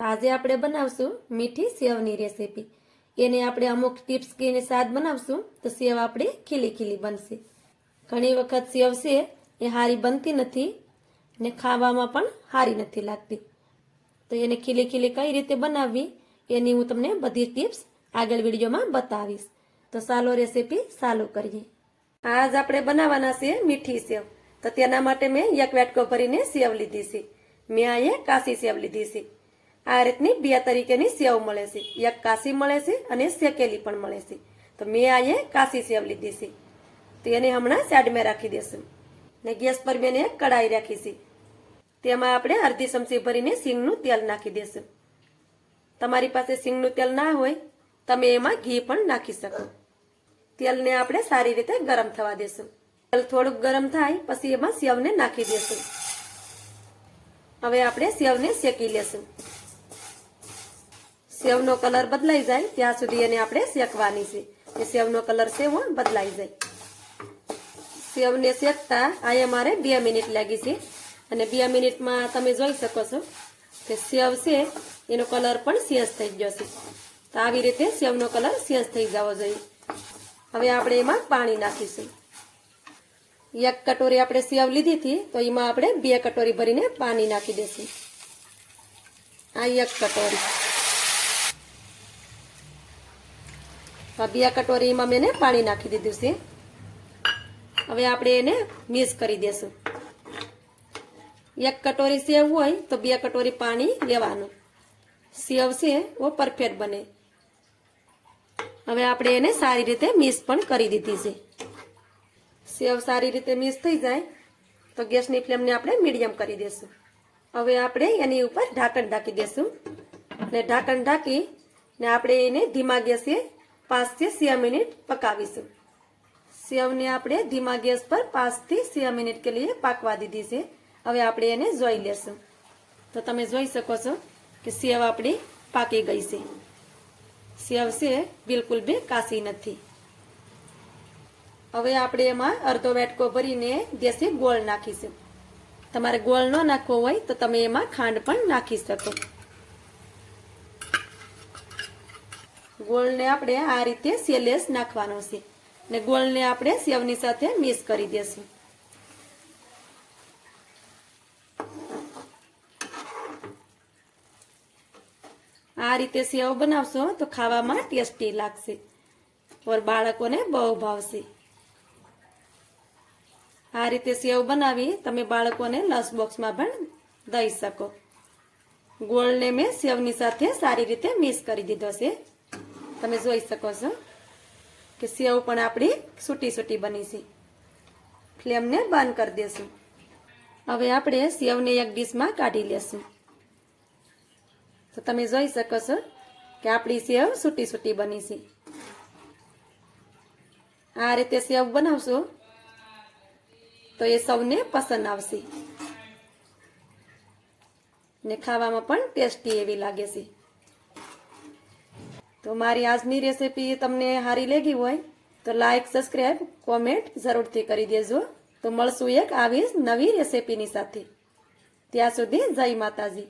આજે આપણે બનાવશું મીઠી સેવની રેસીપી। એને આપણે અમુક ટિપ્સ કહીને સાદ બનાવશું તો સેવ આપણી ખીલી ખીલી બનશે। ઘણી વખત સેવ છે એ હારી બનતી નથી ને ખાવામાં પણ હારી નથી લાગતી, તો એને ખીલી ખીલી કઈ રીતે બનાવવી એની હું તમને બધી ટિપ્સ આગળ વિડીયોમાં બતાવીશ। તો ચાલો રેસીપી ચાલુ કરીએ। આજ આપણે બનાવવાના છે મીઠી સેવ। તો તેના માટે મેં એક વાટકો ભરીને સેવ લીધી છે। મેં અહીંયા કાશી સેવ લીધી છે। આ રીતની બે તરીકેની સેવ મળે છે, એક કાશી મળે છે અને શેકેલી પણ મળે છે। તો મેં અહીંયા કાશી સેવ લીધી છે, તો એને હમણાં સાઈડમાં રાખી દેશું ને ગેસ પર મેં એક કડાઈ રાખી છે, તેમાં આપણે અડધી ચમચી ભરીને સિંગનું તેલ નાખી દેશું। તમારી પાસે સિંગનું તેલ ના હોય તમે એમાં ઘી પણ નાખી શકો। તેલને આપણે સારી રીતે ગરમ થવા દેશું। તેલ થોડુંક ગરમ થાય પછી એમાં સેવને નાખી દેશું। હવે આપણે સેવને શેકી લેશું। સેવનો કલર બદલાઈ જાય ત્યાં સુધી એને આપણે શેકવાની છે, કે સેવનો કલર સેવ બદલાઈ જાય। સેવને શેકતા અહીંયા મારે 2 મિનિટ લાગી છે અને 2 મિનિટમાં તમે જોઈ શકો છો કે સેવ છે એનો કલર પણ ચેન્જ થઈ ગયો છે। તો આવી રીતે સેવનો કલર ચેન્જ થઈ જવો જોઈએ। હવે આપણે એમાં પાણી નાખીશું। 1 કટોરી આપણે સેવ લીધી હતી તો એમાં આપણે 2 કટોરી ભરીને પાણી નાખી દઈશું। આ 1 કટોરી, 2 કટોરીમાં મેં પાણી નાખી દીધું છે। હવે આપણે એને મિક્સ કરી દેશું। 1 કટોરી સેવ હોય તો 2 કટોરી પાણી લેવાનું। સેવ છે वो પરફેક્ટ બને। હવે આપણે એને સારી રીતે મિક્સ પણ કરી દીધી છે। સેવ સારી રીતે મિક્સ થઈ જાય તો ગેસની ફ્લેમને આપણે મીડિયમ કરી દેશું। હવે આપણે એની ઉપર ઢાંકણ ઢાંકી દેશું અને ઢાંકણ ઢાંકીને આપણે એને ધીમા ગેસે 5 થી 6 મિનિટ પકાવીશું। સેવને આપણે ધીમા ગેસ પર 5 થી 6 મિનિટ કે लिए પાકવા દીધી છે। હવે આપણે એને જોઈ લેશું। તો તમે જોઈ શકો છો કે સેવ આપણી પાકી ગઈ છે। સેવ છે બિલકુલ બી કાચી નથી। હવે આપણે એમાં અડધો વાટકો ભરીને દેશી ગોળ નાખીશું। તમારે ગોળ ન નાખવો હોય તો તમે એમાં ખાંડ પણ નાખી શકો। ગોળને આપણે આ રીતે સેલેસ નાખવાનો છે ને ગોળને આપણે સેવની સાથે મિક્સ કરી દેશું। આ રીતે સેવ બનાવશો તો ખાવામાં ટેસ્ટી લાગશે और બાળકોને બહુ ભાવશે। આ રીતે સેવ બનાવી તમે બાળકોને લંચ બોક્સમાં પણ દઈ શકો। ગોળને મેં સેવની સાથે સારી રીતે મિક્સ કરી દીધો છે। તમે જોઈ શકો છો કે સેવ પણ આપણી છૂટી છૂટી બની છે। ફ્લેમને બંધ કરી દેશું। હવે આપણે સેવને એક ડીશમાં કાઢી લેશું। તો તમે જોઈ શકો છો કે આપણી સેવ છૂટી છૂટી બની છે। આ રીતે સેવ બનાવશો તો એ સૌને પસંદ આવશે ને ખાવામાં પણ ટેસ્ટી એવી લાગે છે। તો મારી આજની રેસીપી તમને સારી લાગી હોય તો લાઈક, સબસ્ક્રાઈબ, કોમેન્ટ જરૂરથી કરી દેજો। તો મળશું એક આવી નવી રેસીપીની સાથે। ત્યાં સુધી જય માતાજી।